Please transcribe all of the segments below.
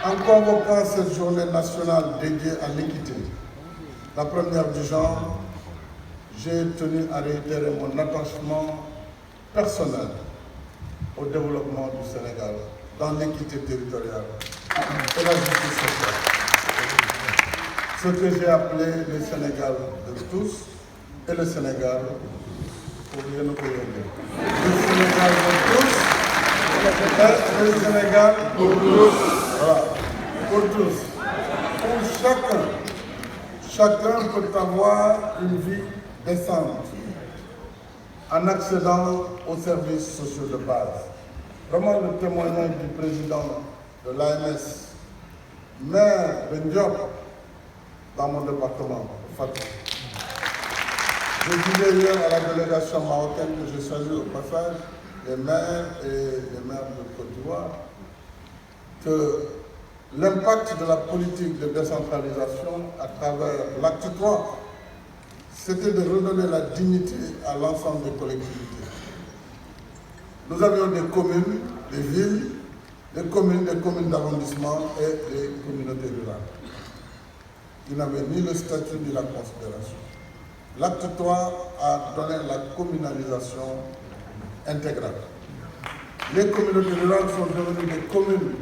En convoquant cette journée nationale dédiée à l'équité, la première du genre, j'ai tenu à réitérer mon attachement personnel au développement du Sénégal dans l'équité territoriale et la justice sociale. Ce que j'ai appelé le Sénégal de tous et le Sénégal pour rien ne payer. Le Sénégal de tous et le Sénégal pour tous. Voilà, pour tous. Où chacun peut avoir une vie décente en accédant aux services sociaux de base. Vraiment le témoignage du président de l'AMS, maire de Ndiop, dans mon département, Fatou. Je disais hier à la délégation marocaine que je salue au passage les maires et les maires de Côte d'Ivoire que l'impact de la politique de décentralisation à travers l'acte 3, c'était de redonner la dignité à l'ensemble des collectivités. Nous avions des communes, des villes, des communes d'arrondissement et des communautés rurales. Ils n'avaient ni le statut ni la considération. L'acte 3 a donné la communalisation intégrale. Les communautés rurales sont devenues des communes.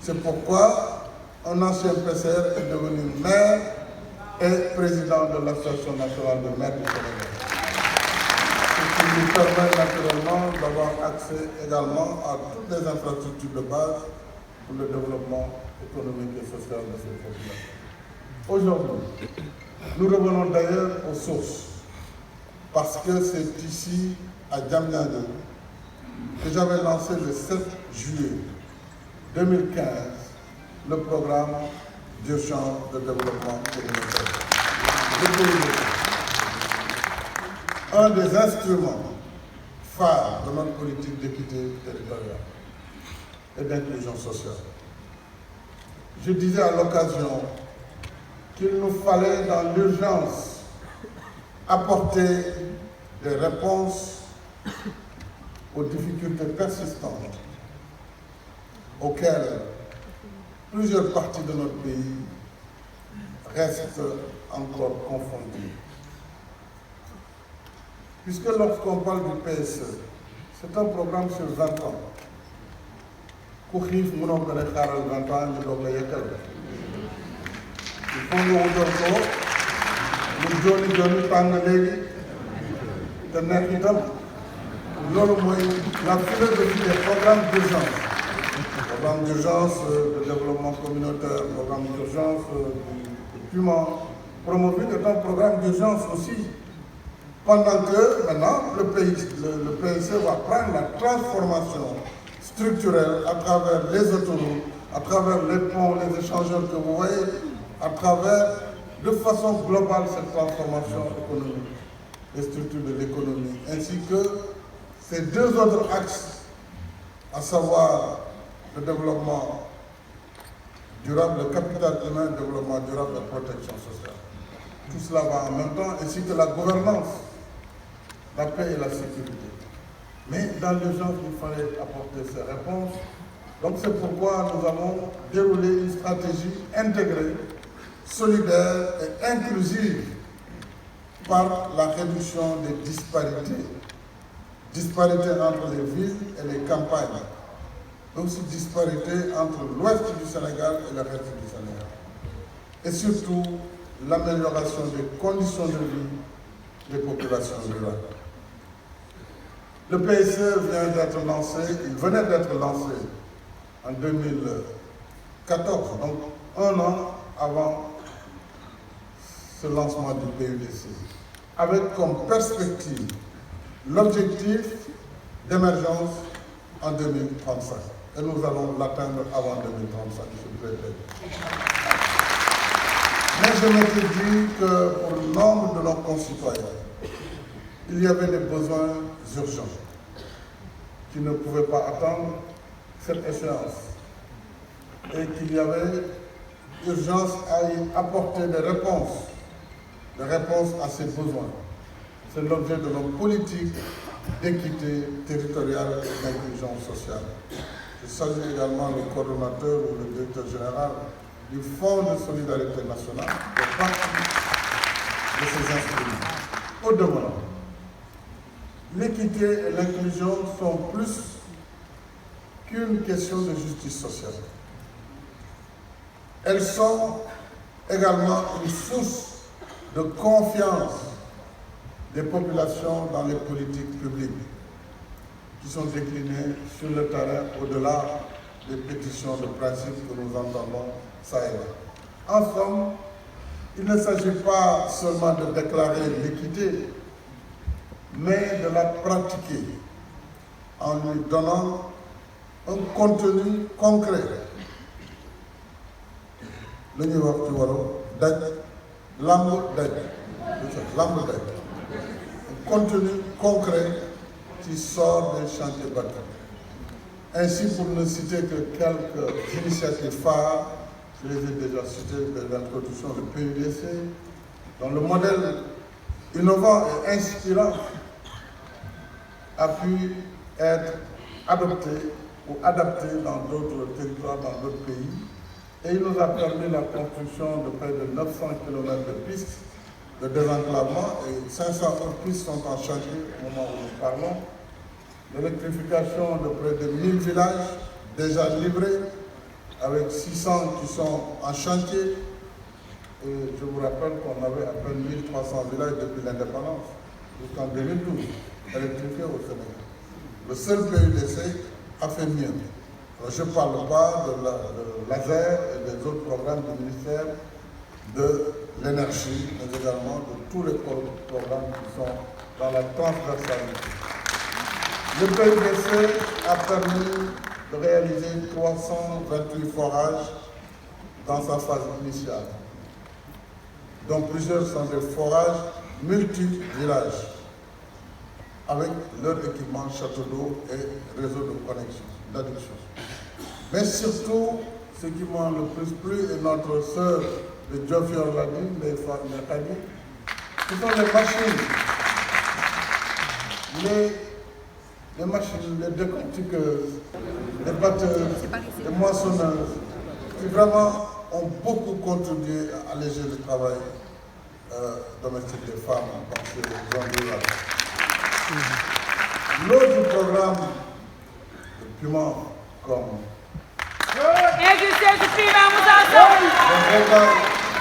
C'est pourquoi un ancien PCR est devenu maire et président de l'Association nationale de maires du Sénégal. Ce qui nous permet naturellement d'avoir accès également à toutes les infrastructures de base pour le développement économique et social de ces populations. Aujourd'hui, nous revenons d'ailleurs aux sources, parce que c'est ici, à Diamniadio, que j'avais lancé le 7 juillet 2015 le programme d'urgence de développement communautaire. Un des instruments phares de notre politique d'équité territoriale et d'inclusion sociale. Je disais à l'occasion qu'il nous fallait dans l'urgence apporter des réponses aux difficultés persistantes auxquelles plusieurs parties de notre pays restent encore confrontées. Puisque lorsqu'on parle du PSE, c'est un programme sur 20 ans. Ku xiif mënoo ko ne xaaral 20 ans ñu doog la yekkal. Il faut nga wutal ko lu jooni tàng léegi te neex itam. Loolu mooy la philosophie des programmes d'urgence. Programme d'urgence de développement communautaire, programme d'urgence du PUMA. Promovu est un programme d'urgence aussi. Pendant que maintenant le PSE va prendre la transformation structurelle à travers les autoroutes, à travers les ponts, les échangeurs que vous voyez, à travers de façon globale cette transformation économique, les structures de l'économie, ainsi que ces deux autres axes, à savoir le développement durable, le capital humain, le développement durable, la protection sociale. Tout cela va en même temps, ainsi que la gouvernance, la paix et la sécurité. Mais dans l'urgence, il fallait apporter ces réponses. Donc c'est pourquoi nous avons déroulé une stratégie intégrée, solidaire et inclusive par la réduction des disparités. Disparités entre les villes et les campagnes. Mais aussi disparités entre l'ouest du Sénégal et le reste du Sénégal. Et surtout, l'amélioration des conditions de vie des populations rurales. Le PSE vient d'être lancé, il venait d'être lancé en 2014, donc un an avant ce lancement du PUDC, avec comme perspective l'objectif d'émergence en 2035. Et nous allons l'atteindre avant 2035, je le répète. Mais je m'étais dit que pour le nombre de nos concitoyens, il y avait des besoins urgents qui ne pouvaient pas attendre cette échéance et qu'il y avait urgence à y apporter des réponses à ces besoins. C'est l'objet de nos politiques d'équité territoriale et d'inclusion sociale. Je salue également le coordonnateur ou le directeur général du Fonds de solidarité nationale, de partie de ces instruments. Au demeurant, l'équité et l'inclusion sont plus qu'une question de justice sociale. Elles sont également une source de confiance des populations dans les politiques publiques qui sont déclinées sur le terrain au-delà des pétitions de principe que nous entendons ça et là. En somme, il ne s'agit pas seulement de déclarer l'équité, mais de la pratiquer en lui donnant un contenu concret. Le ñuy wax ci wolof daj lamb daj un contenu concret qui sort des chantiers battus. Ainsi, pour ne citer que quelques initiatives phares, je les ai déjà citées de l'introduction du PUDC, dont le modèle innovant et inspirant a pu être adopté ou adapté dans d'autres territoires, dans d'autres pays. Et il nous a permis la construction de près de 900 km de pistes de désenclavement et 500 autres pistes sont en chantier au moment où nous parlons. L'électrification de près de 1000 villages déjà livrés, avec 600 qui sont en chantier. Et je vous rappelle qu'on avait à peine 1300 villages depuis l'indépendance, jusqu'en 2012, électrifiés au Sénégal. Le seul PUDC a fait mieux. Je ne parle pas de laser et des autres programmes du ministère de l'énergie, mais également de tous les programmes qui sont dans la transversalité. Le PUDC a permis de réaliser 328 forages dans sa phase initiale, dont plusieurs sont des forages multi-villages, avec leur équipement château d'eau et réseau de connexion, d'adduction. Mais surtout, ce qui m'a le plus plu, et notre sœur de Diofior l'a dit, les femmes l'a dit, ce sont les machines, les machines, les décortiqueuses, les batteuses, les moissonneuses, qui vraiment ont beaucoup contribué à alléger le travail domestique des femmes dans ces zones rurales. L'autre programme, le piment comme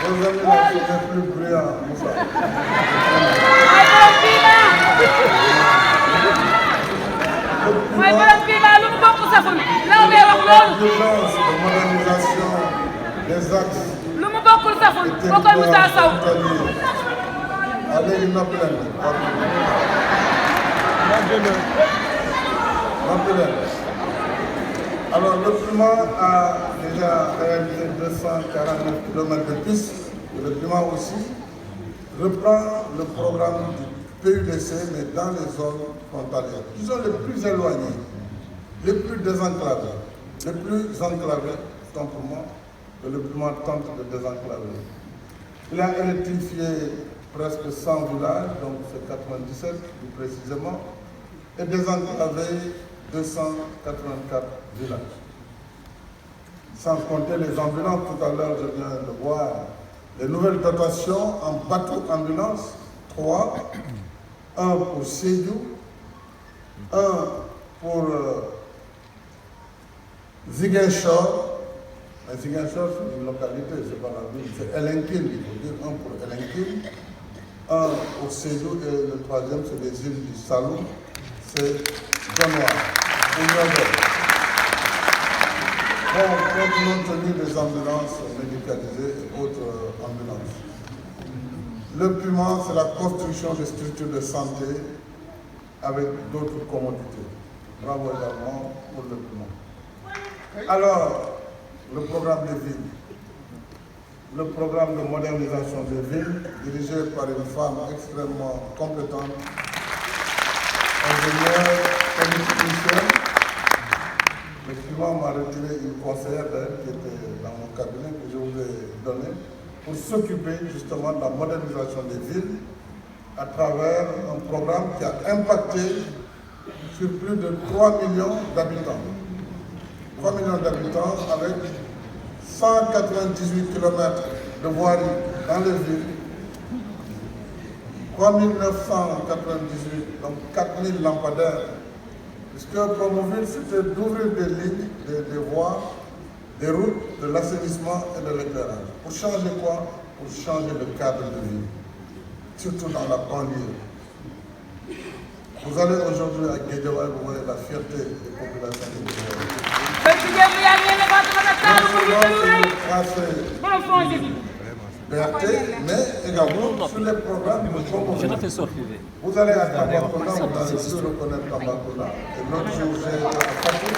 vos amis sont plus brillants, Moussa. L'urgence de modernisation des axes et territoires frontaliers. Allez, une Alors, le piment a déjà réalisé 249 km de pistes, et le piment aussi reprend le programme du PUDC, mais dans les zones frontalières, qui sont les plus éloignées, les plus désenclavées, les plus enclavées, tant pour moi, que le piment tente de désenclaver. Il a électrifié presque 100 villages, donc c'est 97 plus précisément, et désenclavé 284 villages. Sans compter les ambulances, tout à l'heure je viens de voir les nouvelles dotations en bateau ambulance, 3, un pour Sédhiou, un pour Ziguinchor. Ziguinchor c'est une localité, c'est pas la ville, c'est Elinkine, il faut dire un pour Elinkine, un pour Sédhiou et le troisième c'est les îles du Salou, c'est Donois. Compte tenu des ambulances médicalisées et autres ambulances. Le piment, c'est la construction de structures de santé avec d'autres commodités. Bravo également pour le piment. Alors, le programme des villes. Le programme de modernisation des villes, dirigé par une femme extrêmement compétente, ingénieure, technicienne. Le piment m'a retiré une conseillère qui était dans mon cabinet que je vous ai donné pour s'occuper justement de la modernisation des villes à travers un programme qui a impacté sur plus de 3 millions d'habitants. 3 millions d'habitants avec 198 km de voirie dans les villes, 3 998, donc 4 000 lampadaires, puisque Promoville, c'était d'ouvrir des lignes, des voies, des routes, de l'assainissement et de l'éclairage. Pour changer quoi? Pour changer le cadre de vie, surtout dans la banlieue. Vous allez aujourd'hui à Guédiawaye, vous voyez la fierté des populations de Guédiawaye. Mais également sur les programmes de promotion. Vous allez à Tambacounda, vous allez sur reconnaître Tambacounda. Et l'autre jour, j'ai à Fatick.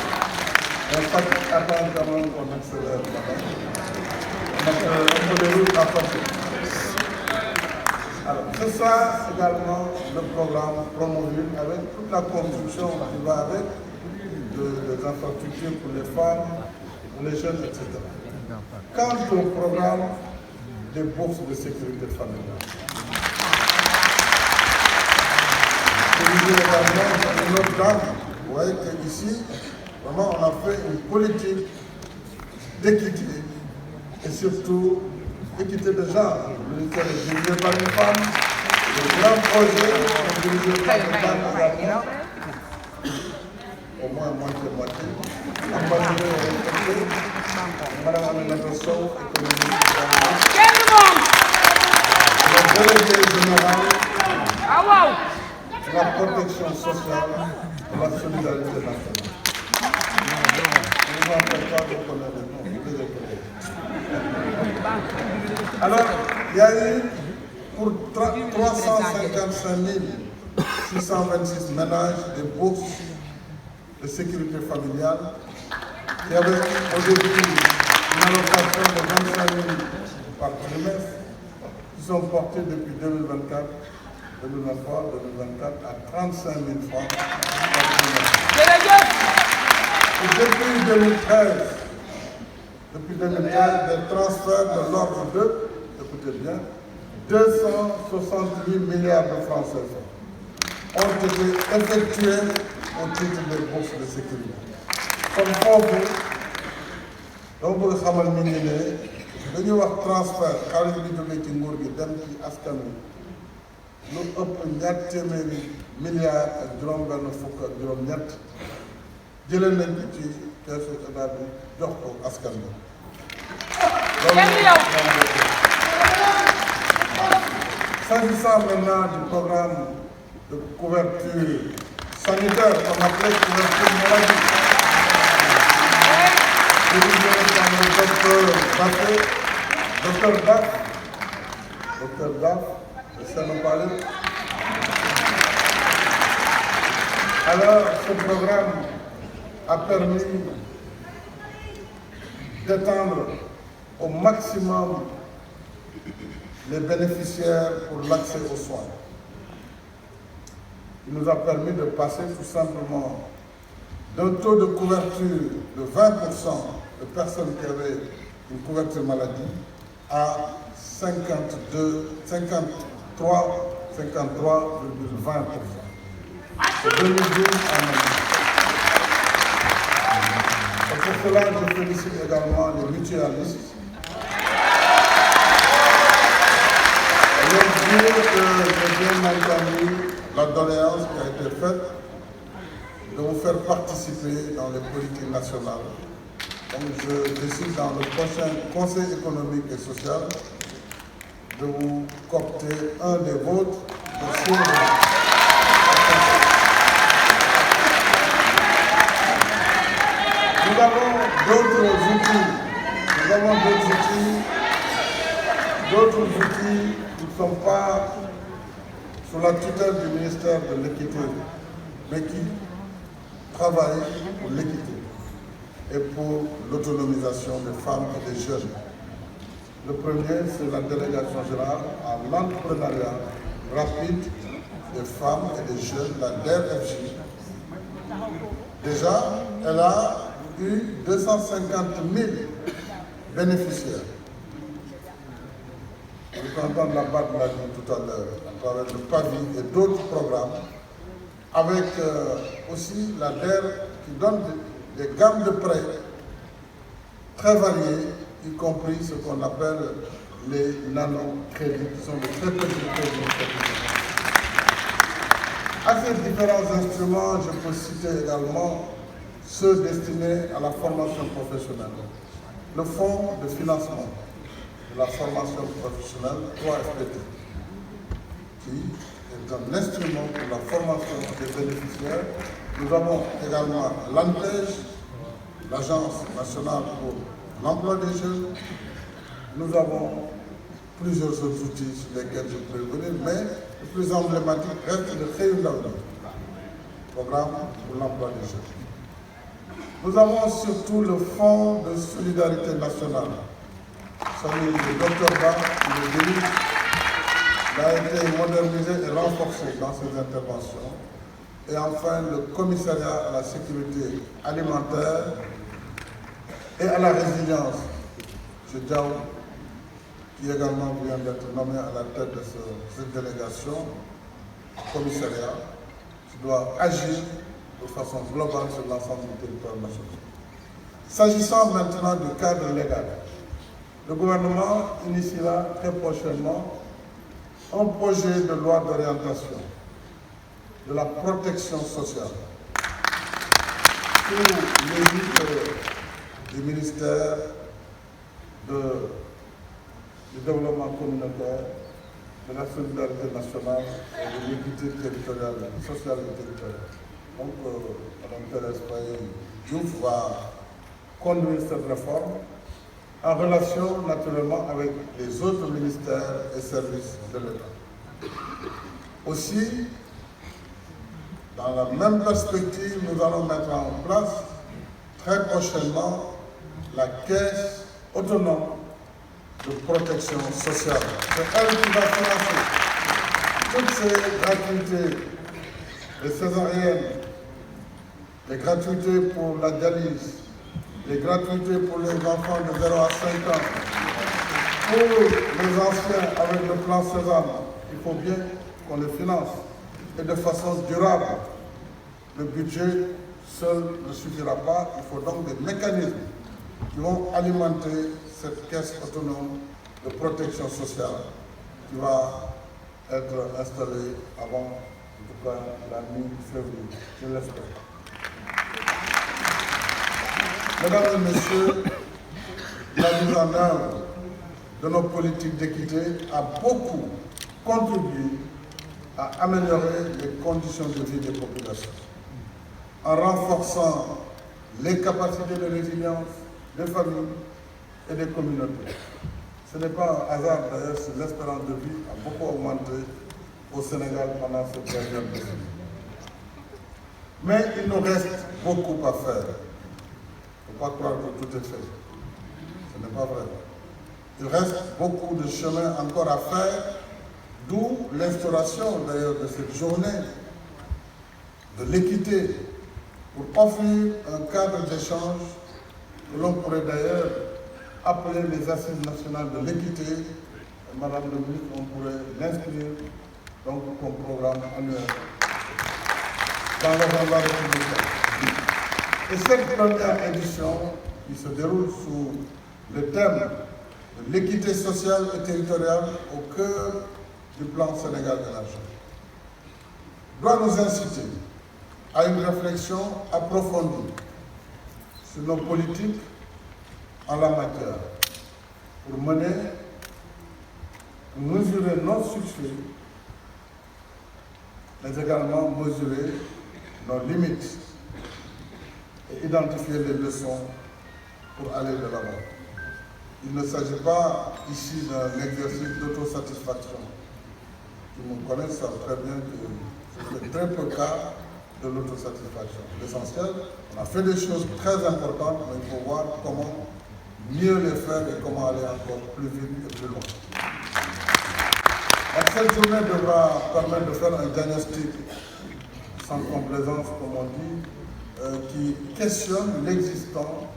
Mais Fatick attend quand même qu'on accélère. On peut les routes à Fatick. Alors, c'est ça également le programme Promoville avec toute la construction qui va avec, des infrastructures pour les femmes, pour les jeunes, etc. Quant au programme des bourses de sécurité familiale, je également une autre dame, vous voyez qu'ici, vraiment on a fait une politique d'équité et surtout équité de genre. Le ministère est dirigé par une femme, les grands projets sont dirigés par une femme également, au moins moitié-moitié. En particulier, Madame Aminata Sow, économiste, le délégué général de la protection sociale et la solidarité nationale. Je ne vous en fais pas, vous connaissez les noms, vous les connaissez. Alors, il y a eu pour 355 626 ménages des bourses de sécurité familiale qui avaient au début une allocation de 25 000 par trimestre, qui sont portés depuis 2024, 2023, 2024 à 35 000 francs par trimestre. Et depuis 2013, des transferts de l'ordre de, écoutez bien, 268 milliards de francs CFA ont été effectués au titre des bourses de sécurité. Comme foofu, donc bëgg xamal nit ñi ne dañuy wax transfert xaalis bi jógee ci nguur gi dem ci askan wi lu ëpp ñaar téeméeri milliards ak juróom-benn fukk ak juróom-ñett jëlee nañ ko ci keesu état bi jox ko askan wi. S'agissant maintenant du programme de couverture sanitaire, qu'on appelle couverture maladie, dirigé par le docteur Daf, de Sénégal. Alors, ce programme a permis d'étendre au maximum les bénéficiaires pour l'accès aux soins. Il nous a permis de passer tout simplement d'un taux de couverture de 20% de personnes qui avaient une couverture maladie à 53,20%. De 2012 à maintenant. Et pour cela, je félicite également les mutualistes. Je veux dire que j'ai bien entendu la doléance qui a été faite de vous faire participer dans les politiques nationales. Donc je décide dans le prochain Conseil économique et social de vous coopter un des vôtres pour suivre. Nous avons d'autres outils qui ne sont pas sous la tutelle du ministère de l'Équité, mais qui travaillent pour l'équité et pour l'autonomisation des femmes et des jeunes. Le premier, c'est la délégation générale à l'entrepreneuriat rapide des femmes et des jeunes, la DRFJ. Déjà, elle a eu 250 000 bénéficiaires. Le président de la BAD l'a dit tout à l'heure, à travers le PAVI et d'autres programmes, avec aussi la DER qui donne des gammes de prêts très variés, y compris ce qu'on appelle les nano-crédits, qui sont de très petits crédits. À ces différents instruments, je peux citer également ceux destinés à la formation professionnelle. Le fonds de financement de la formation professionnelle 3FPT, qui est un instrument pour la formation des bénéficiaires. Nous avons également l'ANPEJ, l'Agence nationale pour l'emploi des jeunes. Nous avons plusieurs autres outils sur lesquels je peux revenir, mais le plus emblématique reste le Xëyu-Ndaw ñi, programme pour l'emploi des jeunes. Nous avons surtout le Fonds de solidarité nationale. Celui du Dr Ba, qui le dirige, il a été modernisé et renforcé dans ses interventions. Et enfin, le commissariat à la sécurité alimentaire et à la résilience, M. Diaw, qui également vient d'être nommé à la tête de cette délégation, commissariat, qui doit agir de façon globale sur l'ensemble du territoire national. S'agissant maintenant du cadre légal, le gouvernement initiera très prochainement un projet de loi d'orientation de la protection sociale sous l'égide du ministère du développement communautaire, de la solidarité nationale et de l'équité territoriale, sociale et territoriale. Donc, Mme Thérèse Faye-Diouf va conduire cette réforme en relation naturellement avec les autres ministères et services de l'État. Aussi, dans la même perspective, nous allons mettre en place très prochainement la caisse autonome de protection sociale. C'est elle qui va financer toutes ces gratuités, les césariennes, les gratuités pour la dialyse, les gratuités pour les enfants de 0 à 5 ans, pour les anciens avec le plan Sésame. Il faut bien qu'on les finance et de façon durable. Le budget seul ne suffira pas, il faut donc des mécanismes qui vont alimenter cette caisse autonome de protection sociale qui va être installée avant, en tout cas, la mi-février, je l'espère. Mesdames et messieurs, la mise en œuvre de nos politiques d'équité a beaucoup contribué à améliorer les conditions de vie des populations, en renforçant les capacités de résilience des familles et des communautés. Ce n'est pas un hasard d'ailleurs si l'espérance de vie a beaucoup augmenté au Sénégal pendant cette dernière décennie. Mais il nous reste beaucoup à faire. Il ne faut pas croire que tout est fait. Ce n'est pas vrai. Il reste beaucoup de chemin encore à faire, d'où l'instauration d'ailleurs de cette journée de l'équité pour offrir un cadre d'échange que l'on pourrait d'ailleurs appeler les assises nationales de l'équité. Madame le ministre, on pourrait l'inscrire donc comme programme annuel dans l'agenda républicain. Et cette première édition, qui se déroule sous le thème de l'équité sociale et territoriale au cœur du plan Sénégal élargi, doit nous inciter à une réflexion approfondie sur nos politiques en la matière, pour mesurer nos succès, mais également mesurer nos limites et identifier les leçons pour aller de l'avant. Il ne s'agit pas ici d'un exercice d'autosatisfaction. Qui me connaissent savent très bien que je fais très peu cas de l'autosatisfaction. L'essentiel, on a fait des choses très importantes, mais il faut voir comment mieux les faire et comment aller encore plus vite et plus loin. Donc, cette journée devra permettre de faire un diagnostic sans complaisance, comme on dit, qui questionne l'existant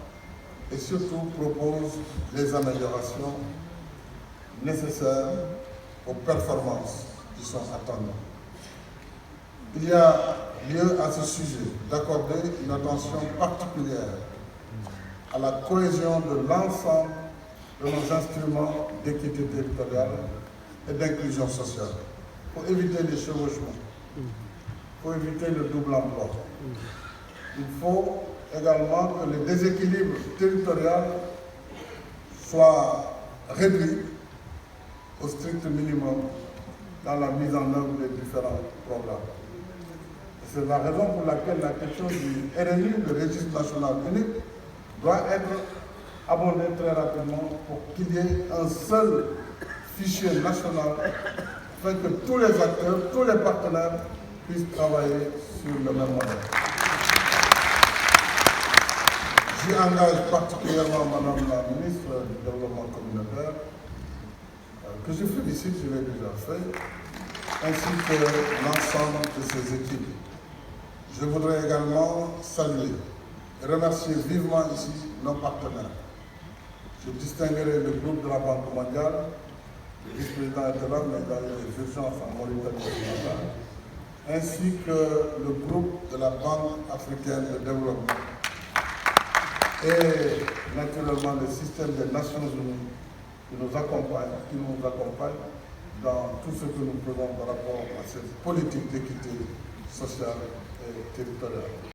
et surtout propose les améliorations nécessaires aux performances qui sont attendues. Il y a lieu à ce sujet d'accorder une attention particulière à la cohésion de l'ensemble de nos instruments d'équité territoriale et d'inclusion sociale, pour éviter les chevauchements, pour éviter le double emploi. Il faut également que les déséquilibres territoriaux soient réduits au strict minimum dans la mise en œuvre des différents programmes. C'est la raison pour laquelle la question du RNU, le registre national unique, doit être abordée très rapidement pour qu'il y ait un seul fichier national afin que tous les acteurs, tous les partenaires puissent travailler sur le même modèle. J'y engage particulièrement Madame la ministre du Développement communautaire, que je félicite, je l'ai déjà fait, ainsi que l'ensemble de ses équipes. Je voudrais également saluer et remercier vivement ici nos partenaires. Je distinguerai le groupe de la Banque mondiale, le vice-président était là, mais il y a eu des urgences en Mauritanie, ainsi que le groupe de la Banque africaine de développement et naturellement le système des Nations Unies qui nous accompagne dans tout ce que nous faisons par rapport à cette politique d'équité sociale et territoriale.